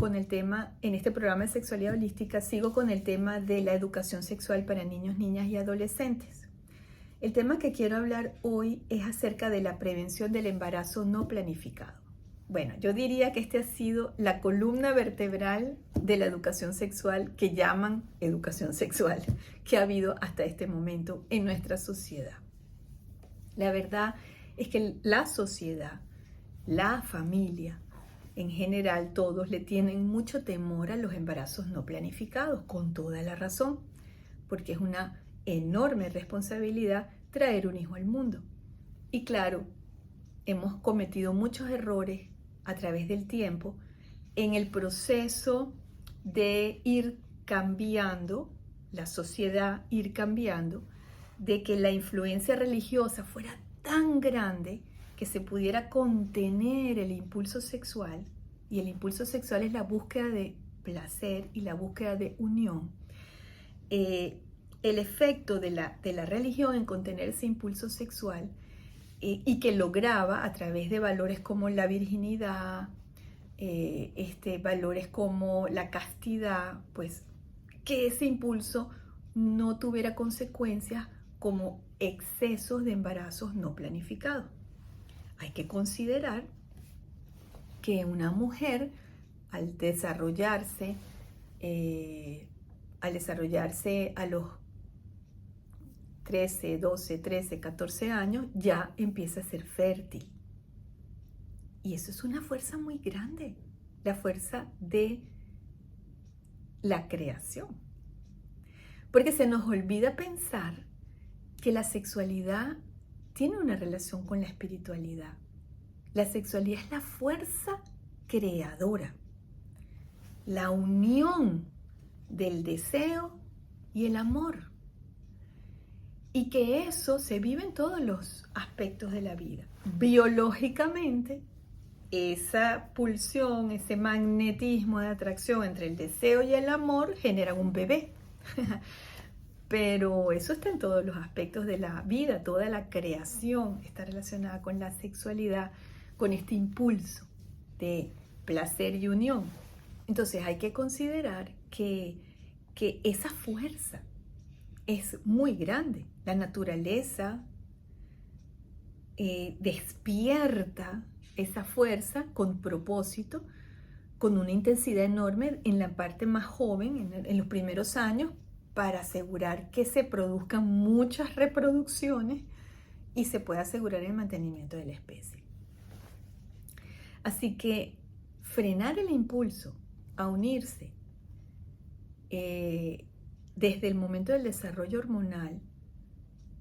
con el tema, en este programa de Sexualidad Holística, sigo con el tema de la educación sexual para niños, niñas y adolescentes. El tema que quiero hablar hoy es acerca de la prevención del embarazo no planificado. Bueno, yo diría que este ha sido la columna vertebral de la educación sexual que llaman educación sexual que ha habido hasta este momento en nuestra sociedad. La verdad es que la sociedad, la familia, en general todos le tienen mucho temor a los embarazos no planificados, con toda la razón, porque es una enorme responsabilidad traer un hijo al mundo. Y claro, hemos cometido muchos errores a través del tiempo en el proceso de ir cambiando, la sociedad ir cambiando, de que la influencia religiosa fuera tan grande que se pudiera contener el impulso sexual, y el impulso sexual es la búsqueda de placer y la búsqueda de unión. El efecto de la religión en contener ese impulso sexual y que lograba a través de valores como la virginidad, valores como la castidad, pues que ese impulso no tuviera consecuencias como excesos de embarazos no planificados. Hay que considerar que una mujer al desarrollarse a los 13, 12, 13, 14 años, ya empieza a ser fértil. Y eso es una fuerza muy grande, la fuerza de la creación. Porque se nos olvida pensar que la sexualidad tiene una relación con la espiritualidad. La sexualidad es la fuerza creadora, la unión del deseo y el amor. Y que eso se vive en todos los aspectos de la vida. Biológicamente, esa pulsión, ese magnetismo de atracción entre el deseo y el amor generan un bebé. Pero eso está en todos los aspectos de la vida, toda la creación está relacionada con la sexualidad, con este impulso de placer y unión. Entonces hay que considerar que esa fuerza es muy grande. La naturaleza despierta esa fuerza con propósito, con una intensidad enorme en la parte más joven, en los primeros años, para asegurar que se produzcan muchas reproducciones y se pueda asegurar el mantenimiento de la especie. Así que frenar el impulso a unirse desde el momento del desarrollo hormonal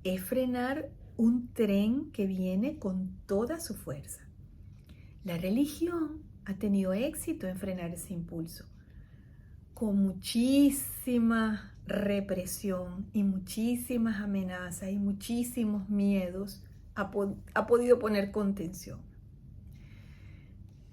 es frenar un tren que viene con toda su fuerza. La religión ha tenido éxito en frenar ese impulso, con muchísima represión y muchísimas amenazas y muchísimos miedos ha podido poner contención.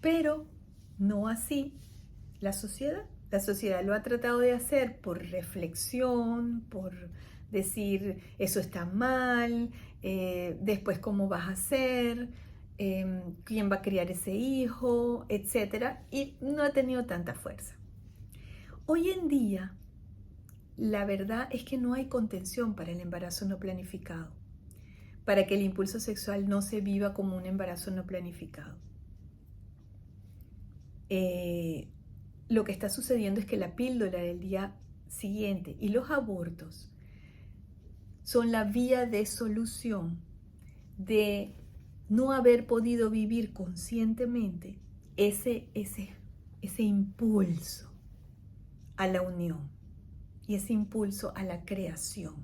Pero no así la sociedad. La sociedad lo ha tratado de hacer por reflexión, por decir eso está mal, después cómo vas a hacer, quién va a criar ese hijo, etc. Y no ha tenido tanta fuerza. Hoy en día, la verdad es que no hay contención para el embarazo no planificado, para que el impulso sexual no se viva como un embarazo no planificado. Lo que está sucediendo es que la píldora del día siguiente y los abortos son la vía de solución de no haber podido vivir conscientemente ese impulso a la unión y ese impulso a la creación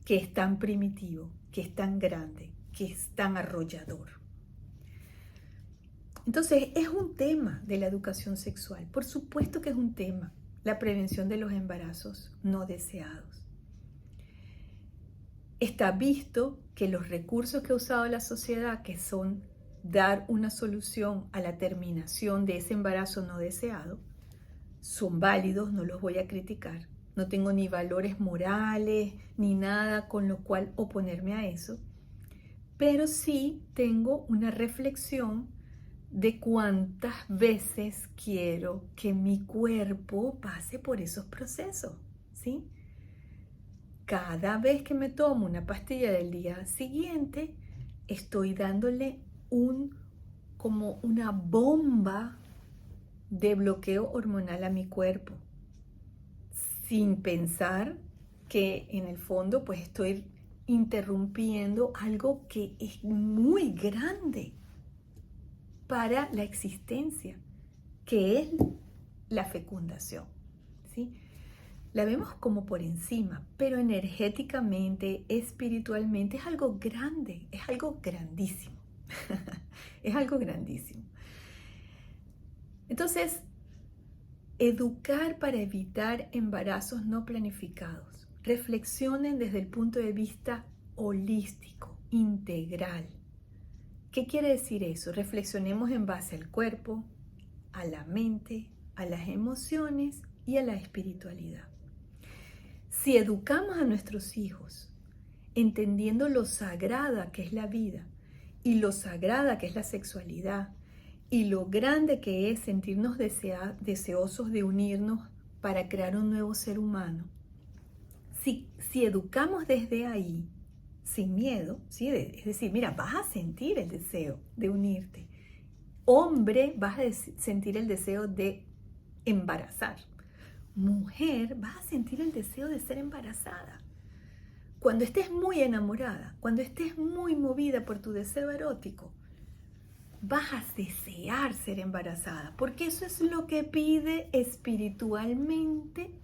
que es tan primitivo, que es tan grande, que es tan arrollador. Entonces, es un tema de la educación sexual. Por supuesto que es un tema, la prevención de los embarazos no deseados. Está visto que los recursos que ha usado la sociedad, que son dar una solución a la terminación de ese embarazo no deseado, son válidos, no los voy a criticar. No tengo ni valores morales, ni nada con lo cual oponerme a eso. Pero sí tengo una reflexión de cuántas veces quiero que mi cuerpo pase por esos procesos, ¿sí? Cada vez que me tomo una pastilla del día siguiente, estoy dándole como una bomba de bloqueo hormonal a mi cuerpo, sin pensar que en el fondo pues estoy interrumpiendo algo que es muy grande para la existencia, que es la fecundación, ¿sí? La vemos como por encima, pero energéticamente, espiritualmente es algo grande, es algo grandísimo. Es algo grandísimo. Entonces, educar para evitar embarazos no planificados. Reflexionen desde el punto de vista holístico, integral. ¿Qué quiere decir eso? Reflexionemos en base al cuerpo, a la mente, a las emociones y a la espiritualidad. Si educamos a nuestros hijos entendiendo lo sagrada que es la vida y lo sagrada que es la sexualidad y lo grande que es sentirnos deseosos de unirnos para crear un nuevo ser humano, si educamos desde ahí, sin miedo, ¿sí? Es decir, mira, vas a sentir el deseo de unirte. Hombre, vas a sentir el deseo de embarazar. Mujer, vas a sentir el deseo de ser embarazada. Cuando estés muy enamorada, cuando estés muy movida por tu deseo erótico, vas a desear ser embarazada, porque eso es lo que pide espiritualmente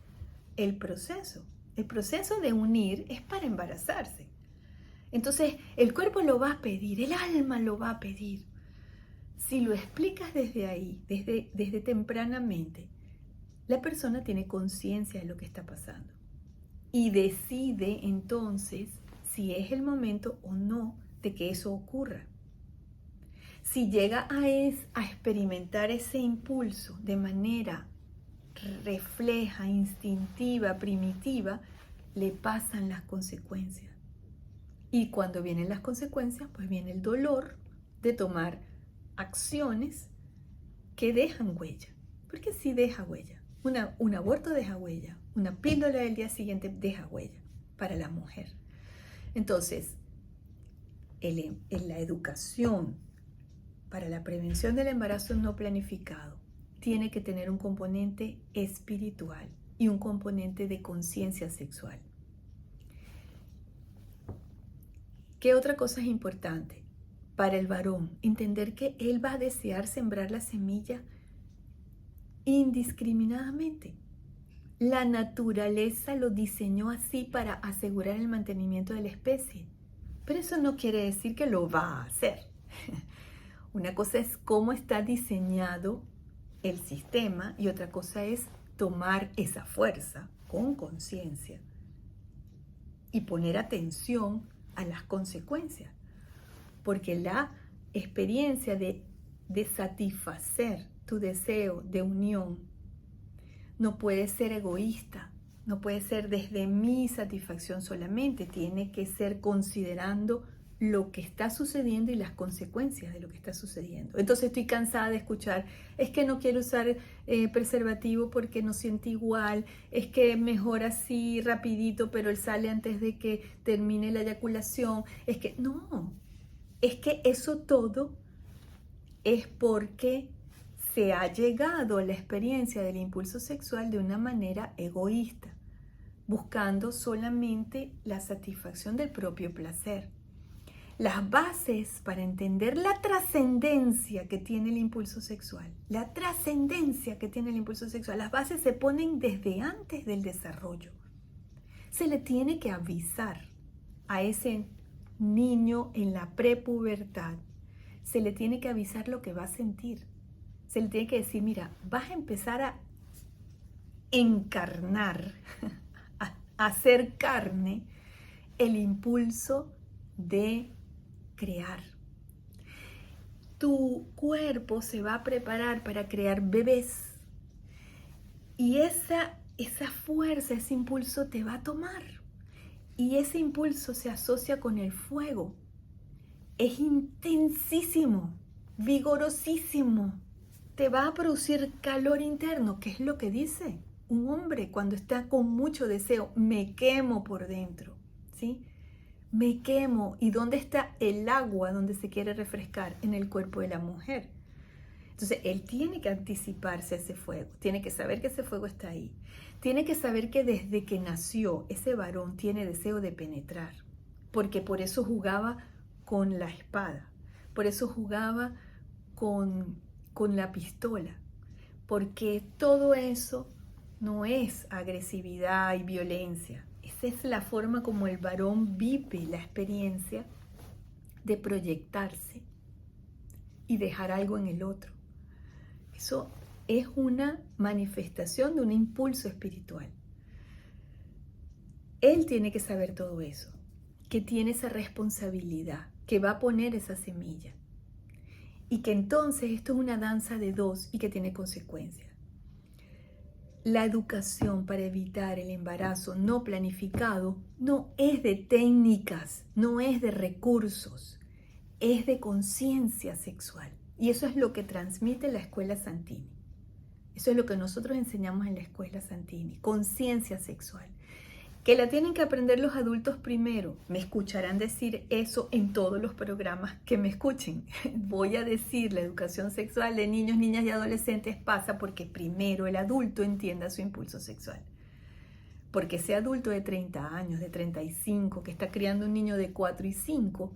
el proceso. El proceso de unir es para embarazarse. Entonces, el cuerpo lo va a pedir, el alma lo va a pedir. Si lo explicas desde ahí, desde tempranamente, la persona tiene conciencia de lo que está pasando y decide entonces si es el momento o no de que eso ocurra. Si llega a experimentar ese impulso de manera refleja, instintiva, primitiva, le pasan las consecuencias. Y cuando vienen las consecuencias, pues viene el dolor de tomar acciones que dejan huella. Porque sí deja huella. Un aborto deja huella. Una píldora del día siguiente deja huella para la mujer. Entonces, en la educación para la prevención del embarazo no planificado tiene que tener un componente espiritual y un componente de conciencia sexual. ¿Qué otra cosa es importante? Para el varón, entender que él va a desear sembrar la semilla indiscriminadamente. La naturaleza lo diseñó así para asegurar el mantenimiento de la especie, pero eso no quiere decir que lo va a hacer. Una cosa es cómo está diseñado el sistema y otra cosa es tomar esa fuerza con conciencia y poner atención a las consecuencias, porque la experiencia de satisfacer tu deseo de unión no puede ser egoísta, no puede ser desde mi satisfacción solamente, tiene que ser considerando lo que está sucediendo y las consecuencias de lo que está sucediendo. Entonces estoy cansada de escuchar, es que no quiero usar preservativo porque no siento igual, es que mejor así rapidito, pero él sale antes de que termine la eyaculación, es que no, es que eso todo es porque se ha llegado a la experiencia del impulso sexual de una manera egoísta, buscando solamente la satisfacción del propio placer. Las bases para entender la trascendencia que tiene el impulso sexual, las bases se ponen desde antes del desarrollo. Se le tiene que avisar a ese niño en la prepubertad, se le tiene que avisar lo que va a sentir. Se le tiene que decir, mira, vas a empezar a encarnar, a hacer carne el impulso de crear. Tu cuerpo se va a preparar para crear bebés y esa fuerza, ese impulso te va a tomar y ese impulso se asocia con el fuego. Es intensísimo. vigorosísimo. Te va a producir calor interno, que es lo que dice un hombre cuando está con mucho deseo. Me quemo por dentro, ¿sí? Me quemo. ¿Y dónde está el agua donde se quiere refrescar? En el cuerpo de la mujer. Entonces, él tiene que anticiparse a ese fuego, tiene que saber que ese fuego está ahí, tiene que saber que desde que nació ese varón tiene deseo de penetrar, porque por eso jugaba con la espada, por eso jugaba con la pistola, porque todo eso no es agresividad y violencia, esa es la forma como el varón vive la experiencia de proyectarse y dejar algo en el otro. Eso es una manifestación de un impulso espiritual. Él tiene que saber todo eso, que tiene esa responsabilidad, que va a poner esa semilla. Y que entonces esto es una danza de dos y que tiene consecuencias. La educación para evitar el embarazo no planificado no es de técnicas, no es de recursos, es de conciencia sexual. Y eso es lo que transmite la Escuela Santini. Eso es lo que nosotros enseñamos en la Escuela Santini, conciencia sexual. Que la tienen que aprender los adultos primero. Me escucharán decir eso en todos los programas que me escuchen. Voy a decir, la educación sexual de niños, niñas y adolescentes pasa porque primero el adulto entienda su impulso sexual. Porque ese adulto de 30 años, de 35, que está criando un niño de 4 y 5,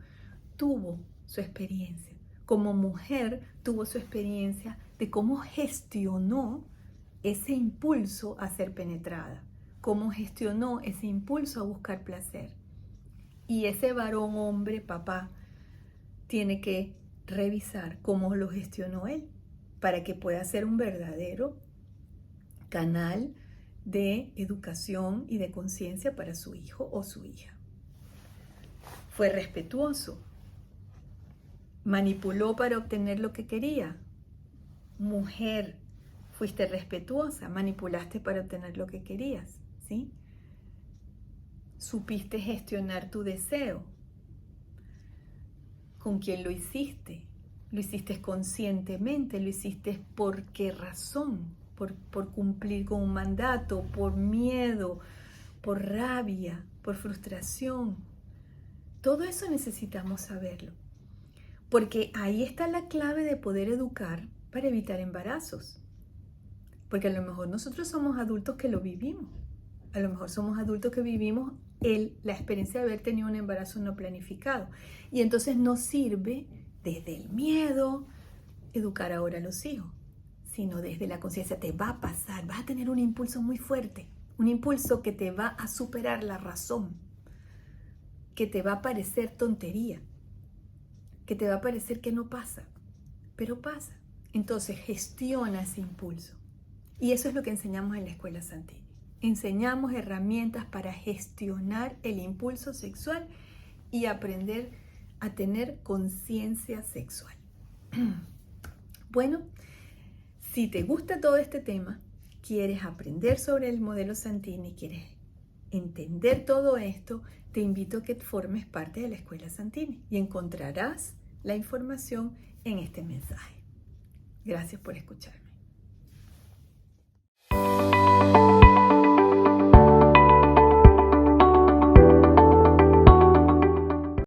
tuvo su experiencia. Como mujer tuvo su experiencia de cómo gestionó ese impulso a ser penetrada, cómo gestionó ese impulso a buscar placer. Y ese varón, hombre, papá, tiene que revisar cómo lo gestionó él para que pueda ser un verdadero canal de educación y de conciencia para su hijo o su hija. Fue respetuoso, manipuló para obtener lo que quería. Mujer, fuiste respetuosa, manipulaste para obtener lo que querías, ¿sí? Supiste gestionar tu deseo. ¿Con quién lo hiciste? Lo hiciste conscientemente, lo hiciste por qué razón, por cumplir con un mandato, por miedo, por rabia, por frustración. Todo eso necesitamos saberlo. Porque ahí está la clave de poder educar para evitar embarazos. Porque a lo mejor nosotros somos adultos que lo vivimos. A lo mejor somos adultos que vivimos la experiencia de haber tenido un embarazo no planificado. Y entonces nos sirve desde el miedo educar ahora a los hijos, sino desde la conciencia. Te va a pasar, vas a tener un impulso muy fuerte, un impulso que te va a superar la razón, que te va a parecer tontería, que te va a parecer que no pasa, pero pasa. Entonces gestiona ese impulso. Y eso es lo que enseñamos en la Escuela Santini. Enseñamos herramientas para gestionar el impulso sexual y aprender a tener conciencia sexual. Bueno, si te gusta todo este tema, quieres aprender sobre el modelo Santini, quieres entender todo esto, te invito a que formes parte de la Escuela Santini y encontrarás la información en este mensaje. Gracias por escucharme.